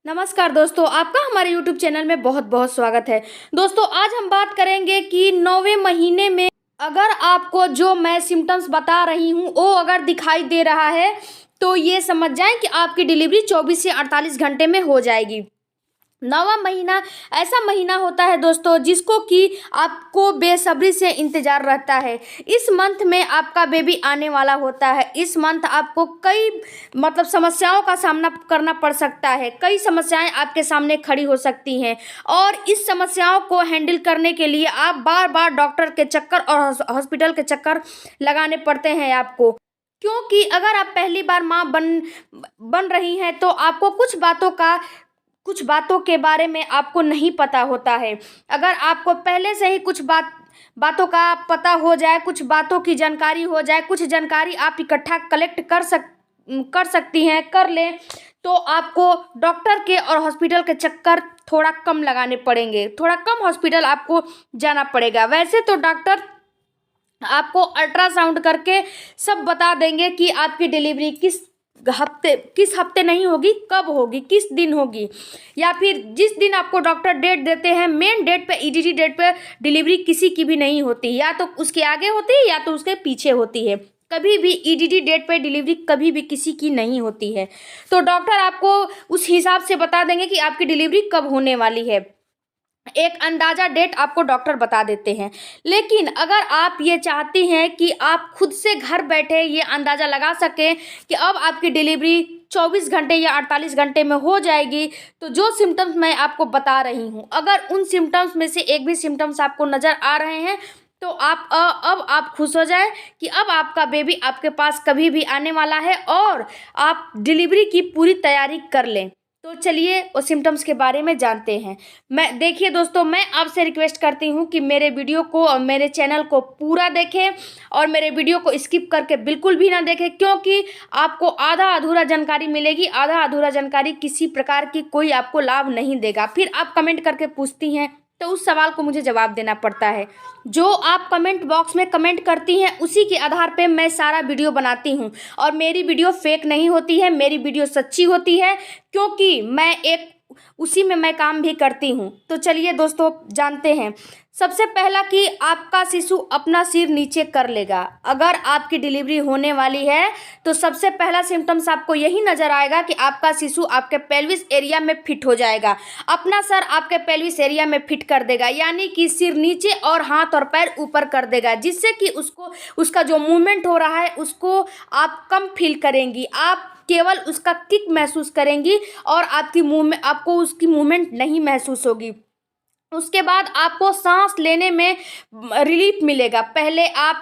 नमस्कार दोस्तों, आपका हमारे YouTube चैनल में बहुत बहुत स्वागत है। दोस्तों, आज हम बात करेंगे कि 9वें महीने में अगर आपको जो मैं सिम्टम्स बता रही हूँ वो अगर दिखाई दे रहा है तो ये समझ जाएं कि आपकी डिलीवरी 24 से 48 घंटे में हो जाएगी। 9वां महीना ऐसा महीना होता है दोस्तों जिसको कि आपको बेसब्री से इंतज़ार रहता है। इस मंथ में आपका बेबी आने वाला होता है। इस मंथ आपको कई समस्याओं का सामना करना पड़ सकता है। कई समस्याएं आपके सामने खड़ी हो सकती हैं और इस समस्याओं को हैंडल करने के लिए आप बार बार डॉक्टर के चक्कर और हॉस्पिटल के चक्कर लगाने पड़ते हैं आपको। क्योंकि अगर आप पहली बार माँ बन रही हैं तो आपको कुछ बातों के बारे में आपको नहीं पता होता है। अगर आपको पहले से ही कुछ बातों का पता हो जाए, कुछ बातों की जानकारी हो जाए, कुछ जानकारी आप इकट्ठा कलेक्ट कर सकती हैं, कर लें, तो आपको डॉक्टर के और हॉस्पिटल के चक्कर थोड़ा कम लगाने पड़ेंगे, थोड़ा कम हॉस्पिटल आपको जाना पड़ेगा। वैसे तो डॉक्टर आपको अल्ट्रासाउंड करके सब बता देंगे कि आपकी डिलीवरी किस हफ्ते नहीं होगी, कब होगी, किस दिन होगी, या फिर जिस दिन आपको डॉक्टर डेट देते हैं मेन डेट पे, ईडीडी डेट पे डिलीवरी किसी की भी नहीं होती, या तो उसके आगे होती है या तो उसके पीछे होती है। कभी भी ईडीडी डेट पे डिलीवरी कभी भी किसी की नहीं होती है। तो डॉक्टर आपको उस हिसाब से बता देंगे कि आपकी डिलीवरी कब होने वाली है। एक अंदाज़ा डेट आपको डॉक्टर बता देते हैं। लेकिन अगर आप ये चाहती हैं कि आप खुद से घर बैठे ये अंदाज़ा लगा सकें कि अब आपकी डिलीवरी 24 घंटे या 48 घंटे में हो जाएगी, तो जो सिम्टम्स मैं आपको बता रही हूँ, अगर उन सिम्टम्स में से एक भी सिम्टम्स आपको नज़र आ रहे हैं तो अब आप खुश हो जाए कि अब आपका बेबी आपके पास कभी भी आने वाला है और आप डिलीवरी की पूरी तैयारी कर लें। तो चलिए उस सिम्टम्स के बारे में जानते हैं। देखिए दोस्तों, मैं आपसे रिक्वेस्ट करती हूँ कि मेरे वीडियो को और मेरे चैनल को पूरा देखें और मेरे वीडियो को स्किप करके बिल्कुल भी ना देखें, क्योंकि आपको आधा अधूरा जानकारी मिलेगी। आधा अधूरा जानकारी किसी प्रकार की कोई आपको लाभ नहीं देगा। फिर आप कमेंट करके पूछती हैं तो उस सवाल को मुझे जवाब देना पड़ता है। जो आप कमेंट बॉक्स में कमेंट करती हैं उसी के आधार पे मैं सारा वीडियो बनाती हूँ और मेरी वीडियो फेक नहीं होती है, मेरी वीडियो सच्ची होती है, क्योंकि उसी में मैं काम भी करती हूँ। तो चलिए दोस्तों जानते हैं। सबसे पहला कि आपका शिशु अपना सिर नीचे कर लेगा। अगर आपकी डिलीवरी होने वाली है तो सबसे पहला सिम्टम्स आपको यही नज़र आएगा कि आपका शिशु आपके पेल्विस एरिया में फिट हो जाएगा, अपना सर आपके पेल्विस एरिया में फिट कर देगा, यानी कि सिर नीचे और हाथ और पैर ऊपर कर देगा, जिससे कि उसका जो मूवमेंट हो रहा है उसको आप कम फील करेंगी। आप केवल उसका किक महसूस करेंगी और आपको उसकी मूवमेंट नहीं महसूस होगी। उसके बाद आपको सांस लेने में रिलीफ मिलेगा।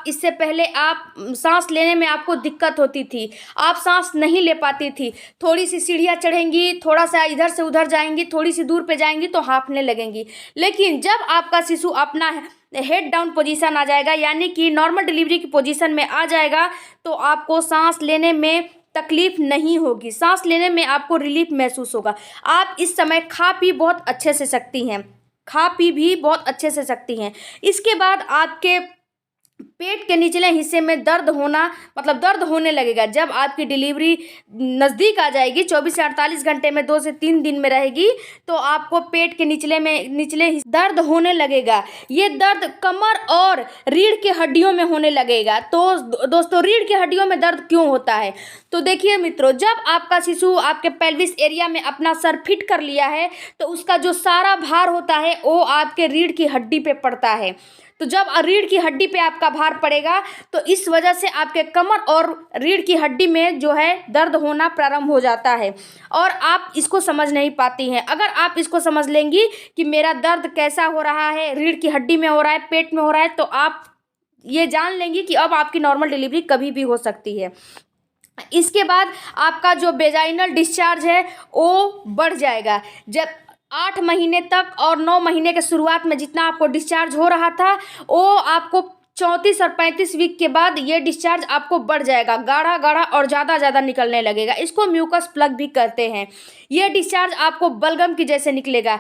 इससे पहले आप सांस लेने में आपको दिक्कत होती थी, आप सांस नहीं ले पाती थी। थोड़ी सी सीढ़ियाँ चढ़ेंगी, थोड़ा सा इधर से उधर जाएंगी, थोड़ी सी दूर पे जाएंगी तो हाँफने लगेंगी। लेकिन जब आपका शिशु अपना हेड डाउन पोजीशन आ जाएगा, यानी कि नॉर्मल डिलीवरी की पोजीशन में आ जाएगा, तो आपको सांस लेने में तकलीफ नहीं होगी, सांस लेने में आपको रिलीफ महसूस होगा। आप इस समय खा पी भी बहुत अच्छे से सकती हैं। इसके बाद आपके पेट के निचले हिस्से में दर्द होने लगेगा। जब आपकी डिलीवरी नज़दीक आ जाएगी, 24 से 48 घंटे में 2 से 3 दिन में रहेगी, तो आपको पेट के निचले हिस्से दर्द होने लगेगा। ये दर्द कमर और रीढ़ की हड्डियों में होने लगेगा। तो दोस्तों, रीढ़ की हड्डियों में दर्द क्यों होता है? तो देखिए मित्रों, जब आपका शिशु आपके पेल्विस एरिया में अपना सर फिट कर लिया है तो उसका जो सारा भार होता है वो आपके रीढ़ की हड्डी पे पड़ता है। तो जब रीढ़ की हड्डी पे आपका भार पड़ेगा तो इस वजह से आपके कमर और रीढ़ की हड्डी में जो है दर्द होना प्रारंभ हो जाता है और आप इसको समझ नहीं पाती हैं। अगर आप इसको समझ लेंगी कि मेरा दर्द कैसा हो रहा है, रीढ़ की हड्डी में हो रहा है, पेट में हो रहा है, तो आप ये जान लेंगी कि अब आपकी नॉर्मल डिलीवरी कभी भी हो सकती है। इसके बाद आपका जो वेजाइनल डिस्चार्ज है वो बढ़ जाएगा। जब 8 महीने तक और 9 महीने के शुरुआत में जितना आपको डिस्चार्ज हो रहा था, वो आपको 34 और 35 वीक के बाद ये डिस्चार्ज आपको बढ़ जाएगा, गाढ़ा गाढ़ा और ज़्यादा निकलने लगेगा। इसको म्यूकस प्लग भी कहते हैं। ये डिस्चार्ज आपको बलगम की जैसे निकलेगा।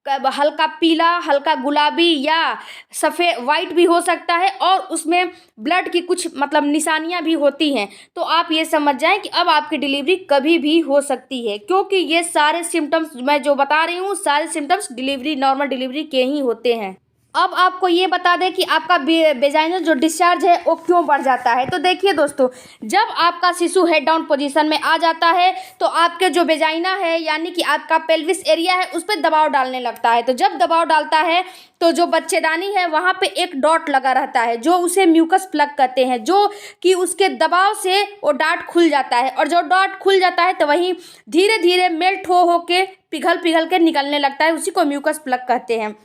हल्का पीला, हल्का गुलाबी या सफ़ेद वाइट भी हो सकता है, और उसमें ब्लड की कुछ मतलब निशानियां भी होती हैं। तो आप ये समझ जाएं कि अब आपकी डिलीवरी कभी भी हो सकती है, क्योंकि ये सारे सिम्टम्स मैं जो बता रही हूँ सारे सिम्टम्स नॉर्मल डिलीवरी के ही होते हैं। अब आपको ये बता दें कि आपका वेजाइनल जो डिस्चार्ज है वो क्यों बढ़ जाता है। तो देखिए दोस्तों, जब आपका शिशु हेड डाउन पोजीशन में आ जाता है तो आपके जो वेजाइना है यानी कि आपका पेल्विस एरिया है उस पर दबाव डालने लगता है। तो जब दबाव डालता है तो जो बच्चेदानी है वहाँ पे एक डॉट लगा रहता है, जो उसे म्यूकस प्लग कहते हैं, जो कि उसके दबाव से वो डॉट खुल जाता है, और जो डॉट खुल जाता है तो वहीं धीरे धीरे मेल्ट हो के पिघल पिघल के निकलने लगता है, उसी को म्यूकस प्लग कहते हैं।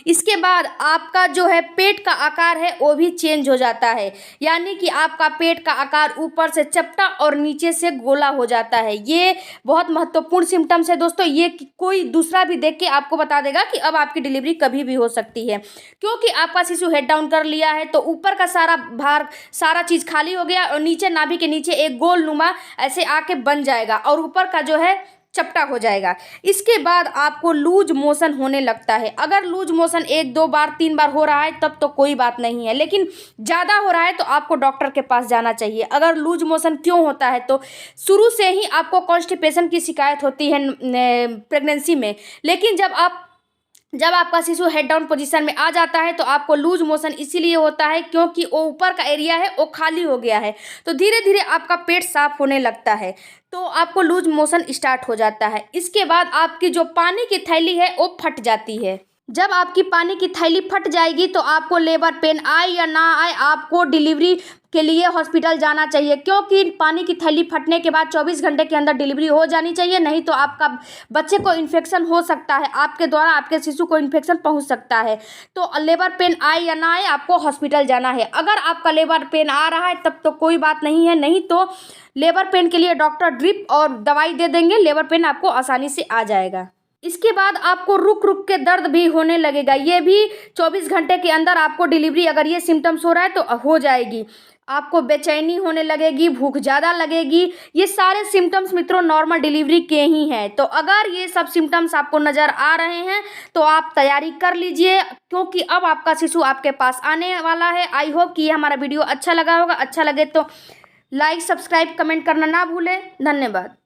इसके बाद आपका जो है पेट का आकार है वो भी चेंज हो जाता है, यानी कि आपका पेट का आकार ऊपर से चपटा और नीचे से गोला हो जाता है। ये बहुत महत्वपूर्ण सिम्टम्स है दोस्तों, ये कोई दूसरा भी देख के आपको बता देगा कि अब आपकी डिलीवरी कभी भी हो सकती है, क्योंकि आपका शिशु हेड डाउन कर लिया है तो ऊपर का सारा भार सारा चीज़ खाली हो गया और नीचे नाभि के नीचे एक गोल नुमा ऐसे आके बन जाएगा और ऊपर का जो है चपटा हो जाएगा। इसके बाद आपको लूज मोशन होने लगता है। अगर लूज मोशन 1-2 बार 3 बार हो रहा है तब तो कोई बात नहीं है, लेकिन ज़्यादा हो रहा है तो आपको डॉक्टर के पास जाना चाहिए। अगर लूज मोशन क्यों होता है, तो शुरू से ही आपको कॉन्स्टिपेशन की शिकायत होती है प्रेगनेंसी में, लेकिन जब आपका शिशु हेड डाउन पोजीशन में आ जाता है तो आपको लूज मोशन इसीलिए होता है क्योंकि वो ऊपर का एरिया है वो खाली हो गया है, तो धीरे धीरे आपका पेट साफ होने लगता है, तो आपको लूज मोशन स्टार्ट हो जाता है। इसके बाद आपकी जो पानी की थैली है वो फट जाती है। जब आपकी पानी की थैली फट जाएगी तो आपको लेबर पेन आए या ना आए आपको डिलीवरी के लिए हॉस्पिटल जाना चाहिए, क्योंकि पानी की थैली फटने के बाद 24 घंटे के अंदर डिलीवरी हो जानी चाहिए, नहीं तो आपका बच्चे को इन्फेक्शन हो सकता है, आपके द्वारा आपके शिशु को इन्फेक्शन पहुंच सकता है। तो लेबर पेन आए या ना आए आपको हॉस्पिटल जाना है। अगर आपका लेबर पेन आ रहा है तब तो कोई बात नहीं है, नहीं तो लेबर पेन के लिए डॉक्टर ड्रिप और दवाई दे देंगे, लेबर पेन आपको आसानी से आ जाएगा। इसके बाद आपको रुक रुक के दर्द भी होने लगेगा, ये भी 24 घंटे के अंदर आपको डिलीवरी अगर ये सिम्टम्स हो रहा है तो हो जाएगी। आपको बेचैनी होने लगेगी, भूख ज़्यादा लगेगी, ये सारे सिम्टम्स मित्रों नॉर्मल डिलीवरी के ही हैं। तो अगर ये सब सिम्टम्स आपको नज़र आ रहे हैं तो आप तैयारी कर लीजिए, क्योंकि अब आपका शिशु आपके पास आने वाला है। आई होप कि ये हमारा वीडियो अच्छा लगा होगा। अच्छा लगे तो लाइक, सब्सक्राइब, कमेंट करना ना भूलें। धन्यवाद।